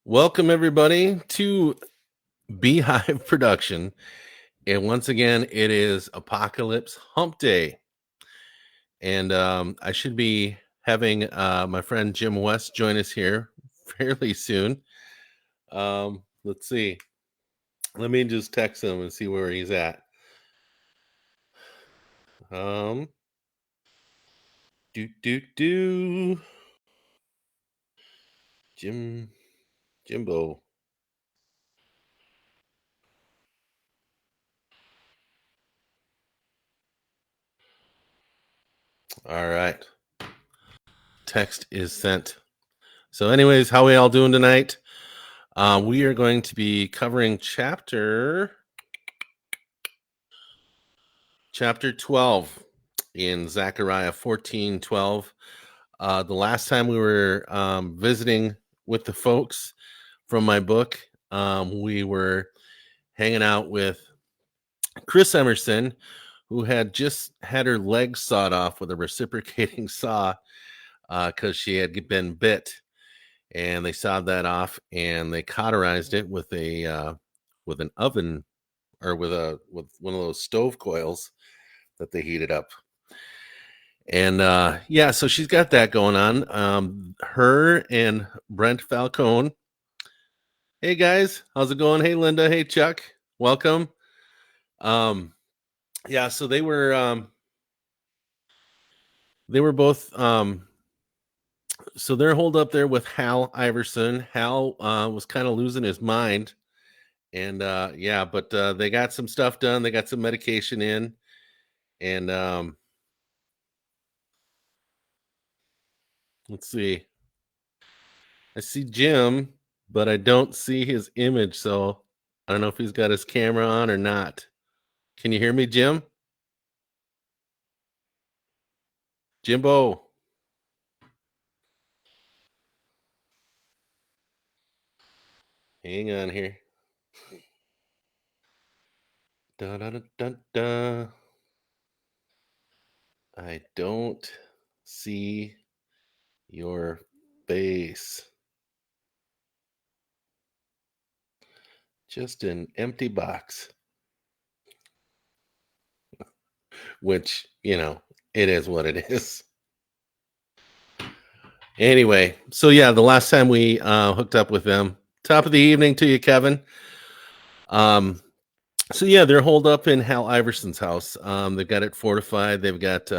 Welcome everybody to b.hive production. And once again, it is Apocalypse Hump Day. And I should be having my friend Jim West join us here fairly soon. Let's see. Let me just text him and see where he's at. Um, do. Jimbo. All right. Text is sent. So, anyways, how we all doing tonight? We are going to be covering chapter 12 in Zechariah 14:12. The last time we were visiting with the folks from my book, we were hanging out with Chris Emerson, who had just had her leg sawed off with a reciprocating saw because she had been bit, and they sawed that off and they cauterized it with an oven or with one of those stove coils that they heated up. And yeah, so she's got that going on. Her and Brent Falcone. Hey guys, how's it going? Hey Linda, hey Chuck, welcome. Yeah, so they were both so they're holed up there with Hal Iverson. Hal was kind of losing his mind. And yeah, but they got some stuff done, they got some medication in, and let's see. I see Jim, but I don't see his image, so I don't know if he's got his camera on or not. Can you hear me, Jim? Jimbo. Hang on here. Da, da, da, da, da. I don't see your face. Just an empty box. Which, it is what it is. Anyway, so yeah, the last time we hooked up with them. Top of the evening to you, Kevin. So yeah, they're holed up in Hal Iverson's house. They've got it fortified. They've got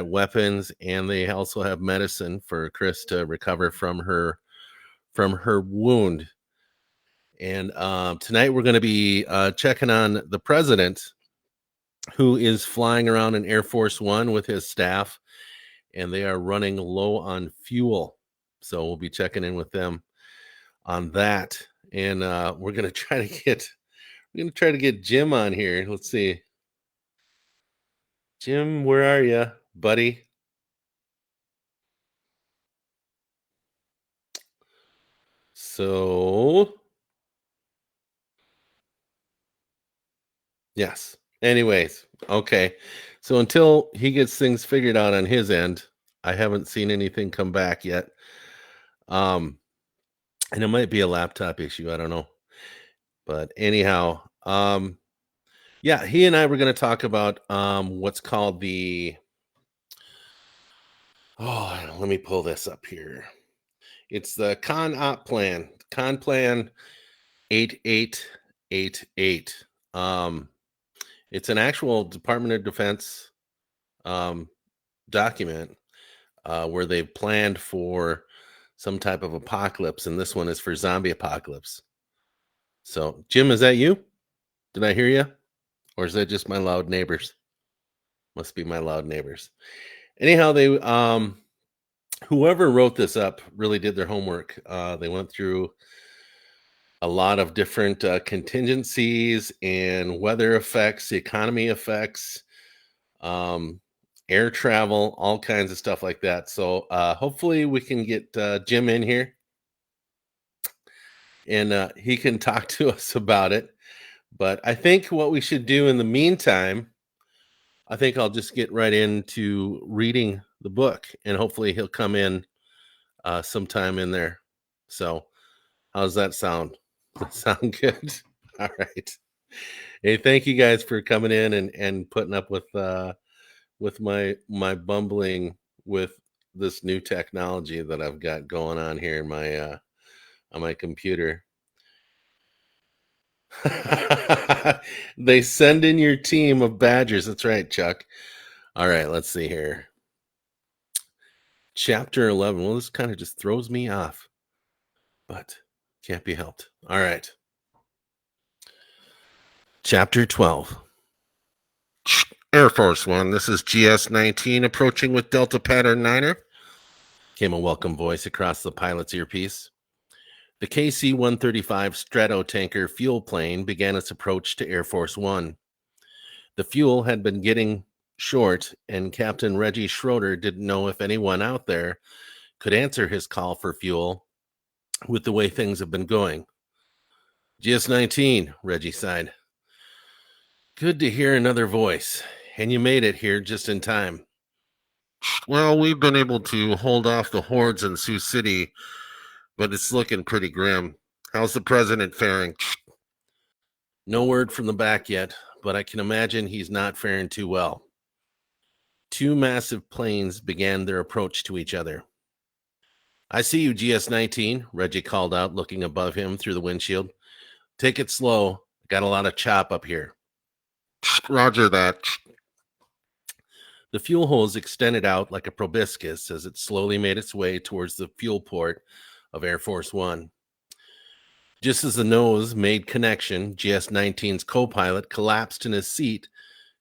weapons, and they also have medicine for Chris to recover from her wound. And tonight we're going to be checking on the president, who is flying around in Air Force One with his staff, and they are running low on fuel. So we'll be checking in with them on that, and we're going to try to get Jim on here. Let's see. Jim, where are you, buddy? So, yes. Anyways, okay. So until he gets things figured out on his end, I haven't seen anything come back yet. And it might be a laptop issue, I don't know. But anyhow, yeah, he and I were going to talk about what's called the let me pull this up here. It's the Con Plan 8888. It's an actual Department of Defense document where they've planned for some type of apocalypse, and this one is for zombie apocalypse. So, Jim, is that you? Did I hear you? Or is that just my loud neighbors? Must be my loud neighbors. Anyhow, they whoever wrote this up really did their homework. They went through a lot of different contingencies and weather effects, economy effects, air travel, all kinds of stuff like that. So hopefully we can get Jim in here, and he can talk to us about it. But I think what we should do in the meantime, I think I'll just get right into reading the book, and hopefully he'll come in sometime in there. So How's that sound? Does that sound good? All right. Hey, thank you guys for coming in and putting up with my bumbling with this new technology that I've got going on here in my on my computer. They send in your team of badgers. That's right, Chuck. All right, let's see here. Chapter 11. Well, this kind of just throws me off, but can't be helped. All right. Chapter 12. Air Force One, this is GS-19 approaching with Delta Pattern 9er. Came a welcome voice across the pilot's earpiece. The KC-135 Stratotanker fuel plane began its approach to Air Force One. The fuel had been getting short, and Captain Reggie Schroeder didn't know if anyone out there could answer his call for fuel with the way things have been going. GS-19, Reggie sighed. Good to hear another voice, and you made it here just in time. Well, we've been able to hold off the hordes in Sioux City, but it's looking pretty grim. How's the president faring? No word from the back yet, but I can imagine he's not faring too well. Two massive planes began their approach to each other. I see you, GS-19, Reggie called out, looking above him through the windshield. Take it slow. Got a lot of chop up here. Roger that. The fuel hose extended out like a proboscis as it slowly made its way towards the fuel port of Air Force One. Just as the nose made connection, GS-19's co-pilot collapsed in his seat,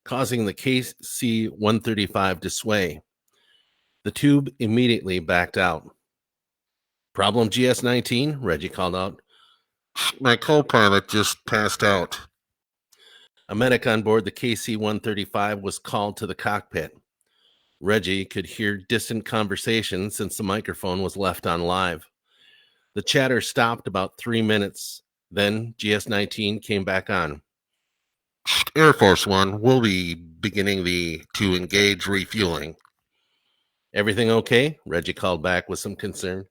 causing the KC-135 to sway. The tube immediately backed out. Problem, GS-19? Reggie called out. My co-pilot just passed out. A medic on board the KC-135 was called to the cockpit. Reggie could hear distant conversation since the microphone was left on live. The chatter stopped about 3 minutes. Then GS-19 came back on. Air Force One, we'll be beginning to engage refueling. Everything okay? Reggie called back with some concern.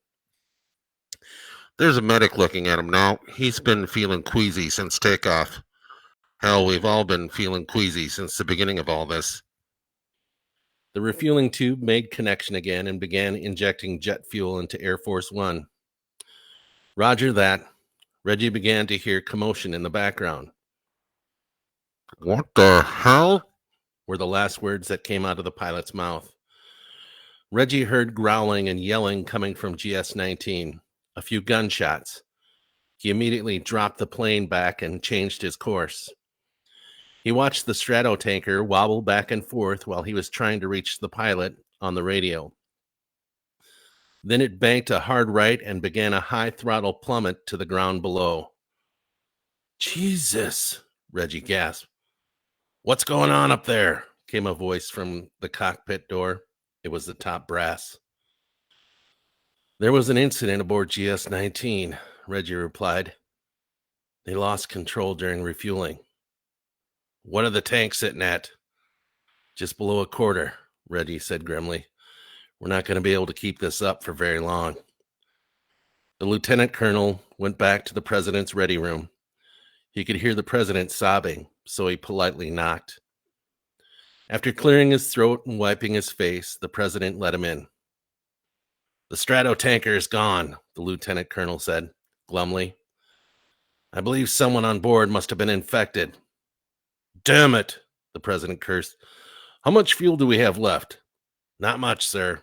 There's a medic looking at him now. He's been feeling queasy since takeoff. Hell, we've all been feeling queasy since the beginning of all this. The refueling tube made connection again and began injecting jet fuel into Air Force One. Roger that. Reggie began to hear commotion in the background. What the hell? Were the last words that came out of the pilot's mouth. Reggie heard growling and yelling coming from GS-19. A few gunshots. He immediately dropped the plane back and changed his course. He watched the Stratotanker wobble back and forth while he was trying to reach the pilot on the radio. Then it banked a hard right and began a high throttle plummet to the ground below. Jesus, Reggie gasped. What's going on up there? Came a voice from the cockpit door. It was the top brass. There was an incident aboard GS-19, Reggie replied. They lost control during refueling. What are the tanks sitting at? Just below a quarter, Reggie said grimly. We're not going to be able to keep this up for very long. The lieutenant colonel went back to the president's ready room. He could hear the president sobbing, so he politely knocked. After clearing his throat and wiping his face, the president let him in. The Stratotanker is gone, the lieutenant colonel said, glumly. I believe someone on board must have been infected. Damn it, the president cursed. How much fuel do we have left? Not much, sir.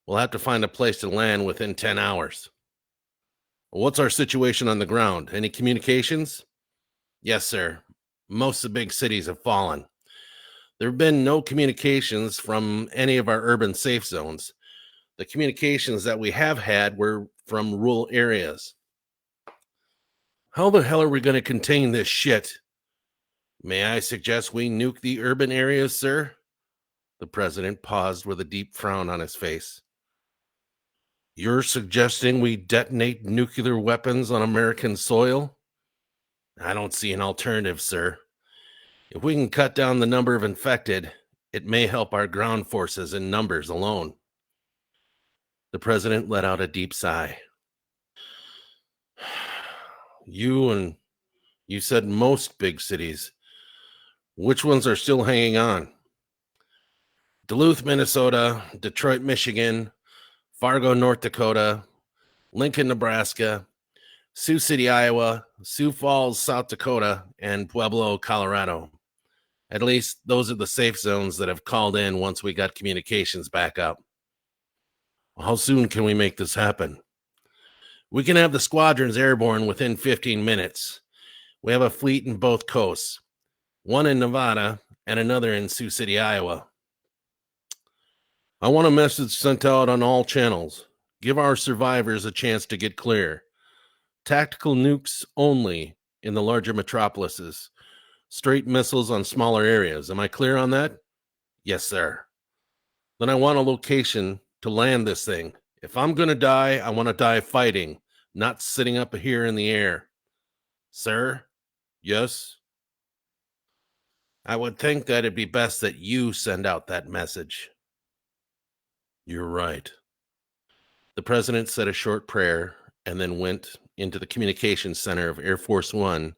We'll have to find a place to land within 10 hours. What's our situation on the ground? Any communications? Yes, sir. Most of the big cities have fallen. There have been no communications from any of our urban safe zones. The communications that we have had were from rural areas. How the hell are we going to contain this shit? May I suggest we nuke the urban areas, sir? The president paused with a deep frown on his face. You're suggesting we detonate nuclear weapons on American soil? I don't see an alternative, sir. If we can cut down the number of infected, it may help our ground forces in numbers alone. The president let out a deep sigh. You said most big cities. Which ones are still hanging on? Duluth, Minnesota, Detroit, Michigan, Fargo, North Dakota, Lincoln, Nebraska, Sioux City, Iowa, Sioux Falls, South Dakota, and Pueblo, Colorado. At least those are the safe zones that have called in once we got communications back up. How soon can we make this happen? We can have the squadrons airborne within 15 minutes. We have a fleet in both coasts, one in Nevada and another in Sioux City, Iowa. I want a message sent out on all channels. Give our survivors a chance to get clear. Tactical nukes only in the larger metropolises. Straight missiles on smaller areas. Am I clear on that? Yes, sir. Then I want a location to land this thing. If I'm going to die, I want to die fighting, not sitting up here in the air. Sir? Yes? I would think that it'd be best that you send out that message. You're right. The president said a short prayer and then went into the communications center of Air Force One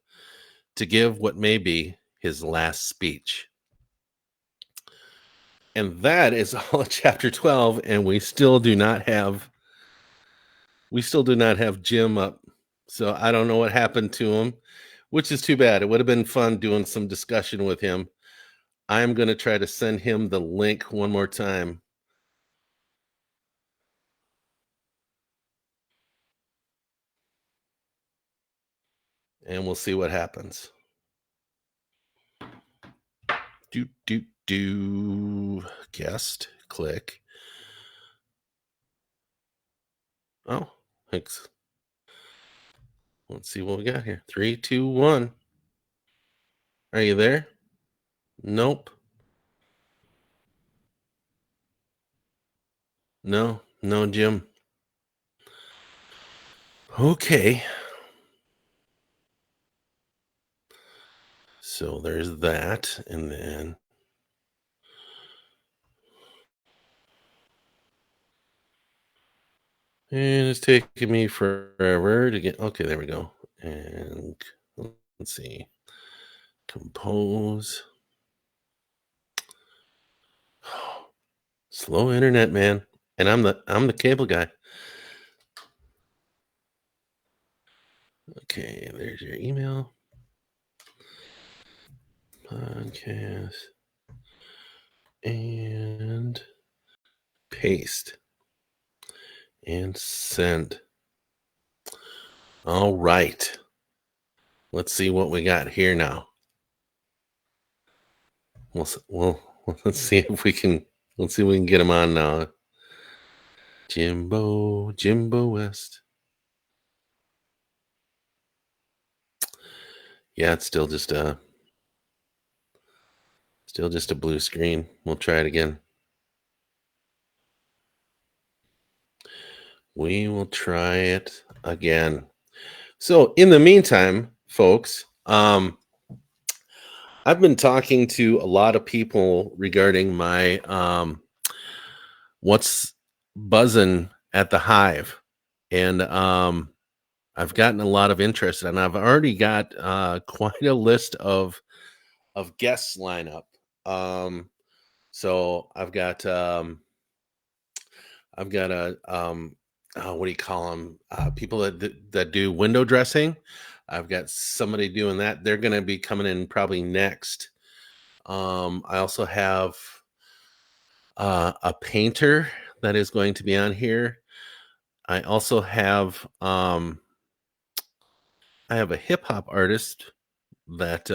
to give what may be his last speech. And that is all of chapter 12, and we still do not have Jim up. So I don't know what happened to him, which is too bad. It would have been fun doing some discussion with him. I'm going to try to send him the link one more time. And we'll see what happens. Guest, click. Oh, thanks. Let's see what we got here. 3, 2, 1. Are you there? Nope. No, Jim. Okay. So there's that, and then and it's taking me forever to get. Okay, there we go. And let's see. Compose. Slow internet, man. And I'm the cable guy. Okay, there's your email. Podcast. And paste. And send. All right. Let's see what we got here now. Well, let's see if we can. Let's see if we can get him on now. Jimbo West. Yeah, it's still just a blue screen. We'll try it again. We will try it again. So in the meantime, folks, I've been talking to a lot of people regarding my what's buzzing at the Hive, and I've gotten a lot of interest, and I've already got quite a list of guests line up. So I've got a what do you call them? People that do window dressing. I've got somebody doing that. They're going to be coming in probably next. I also have a painter that is going to be on here. I also have I have a hip hop artist that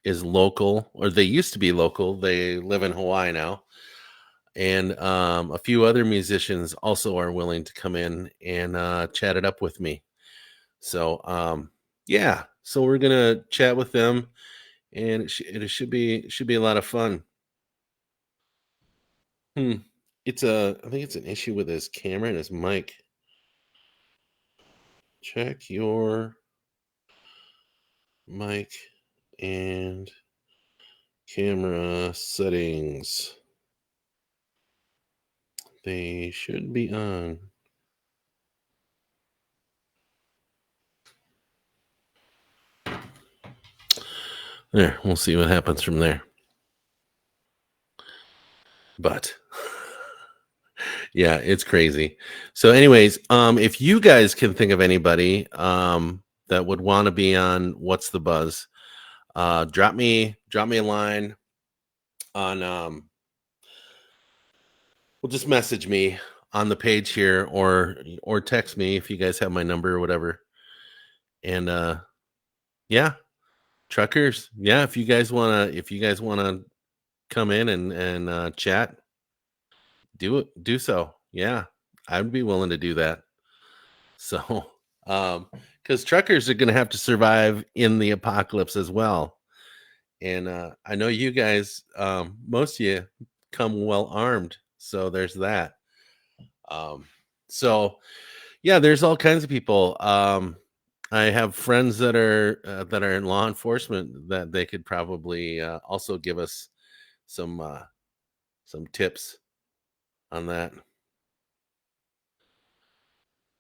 is local, or they used to be local. They live in Hawaii now. And a few other musicians also are willing to come in and chat it up with me. So yeah, so we're gonna chat with them, and it should be a lot of fun. I think it's an issue with his camera and his mic. Check your mic and camera settings. They should be on. There, we'll see what happens from there. But yeah, it's crazy. So, anyways, if you guys can think of anybody that would want to be on What's the Buzz, drop me a line on well, just message me on the page here, or text me if you guys have my number or whatever. And yeah, truckers, yeah, if you guys wanna come in and chat, do so. Yeah, I'd be willing to do that. So, because truckers are gonna have to survive in the apocalypse as well. And I know you guys, most of you come well armed, so there's that. Um, so yeah, there's all kinds of people. I have friends that are in law enforcement that they could probably also give us some uh, some tips on that.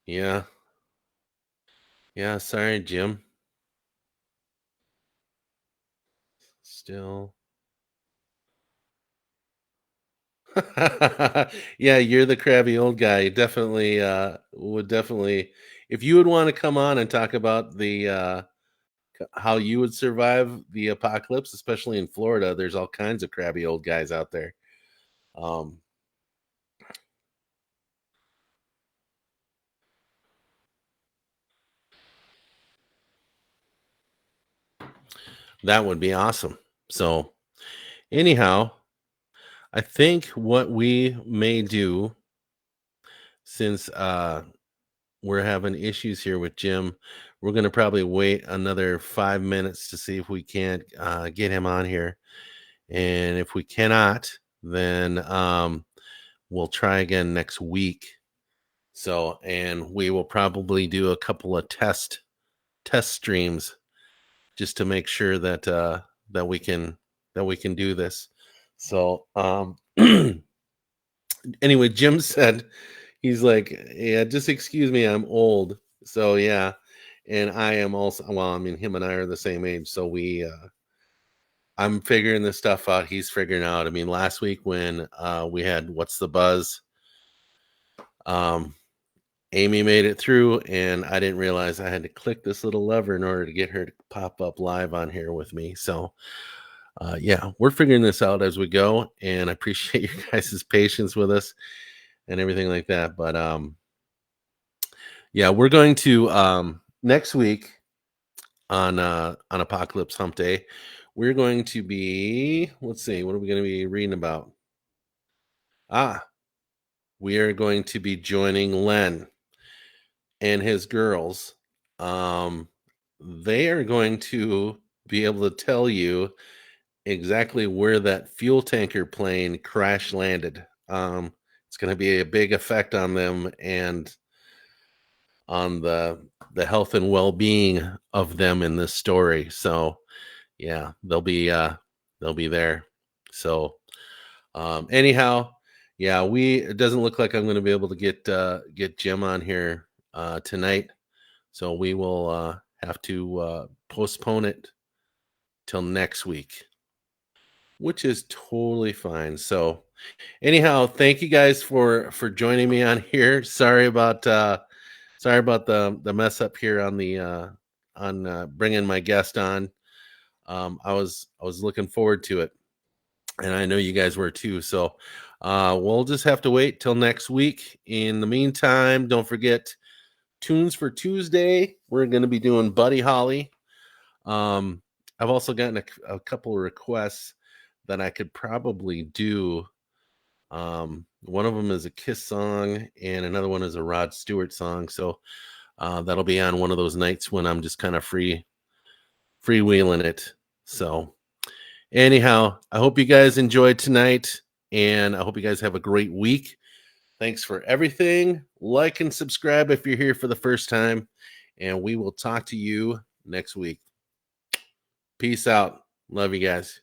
Yeah, yeah. Sorry, Jim. Still. Yeah, you're the crabby old guy. Definitely would definitely if you would want to come on and talk about the how you would survive the apocalypse, especially in Florida. There's all kinds of crabby old guys out there. Um, that would be awesome. So, anyhow, I think what we may do, since we're having issues here with Jim, we're going to probably wait another 5 minutes to see if we can't get him on here. And if we cannot, then we'll try again next week. So, and we will probably do a couple of test streams just to make sure that that we can do this. So, anyway, Jim said he's like, yeah, just excuse me, I'm old. So yeah, and I am also. Well, I mean, him and I are the same age, so we. I'm figuring this stuff out. He's figuring out. I mean, last week when we had What's the Buzz, um, Amy made it through, and I didn't realize I had to click this little lever in order to get her to pop up live on here with me. So, yeah, we're figuring this out as we go, and I appreciate your guys' patience with us and everything like that. But yeah, we're going to next week on Apocalypse Hump Day. We're going to be, let's see, what are we going to be reading about? Ah, we are going to be joining Len and his girls. Um, they are going to be able to tell you exactly where that fuel tanker plane crash landed. It's going to be a big effect on them and on the health and well-being of them in this story. So, yeah, they'll be there. So, anyhow, yeah, it doesn't look like I'm going to be able to get Jim on here tonight. So we will have to postpone it till next week, which is totally fine. So anyhow, thank you guys for joining me on here. Sorry about the mess up here on the on bringing my guest on. I was looking forward to it, and I know you guys were too. So we'll just have to wait till next week. In the meantime, don't forget tunes for Tuesday. We're going to be doing Buddy Holly. Um, I've also gotten a couple of requests that I could probably do. One of them is a Kiss song, and another one is a Rod Stewart song. So that'll be on one of those nights when I'm just kind of freewheeling it. So anyhow, I hope you guys enjoyed tonight, and I hope you guys have a great week. Thanks for everything. Like and subscribe if you're here for the first time, and we will talk to you next week. Peace out. Love you guys.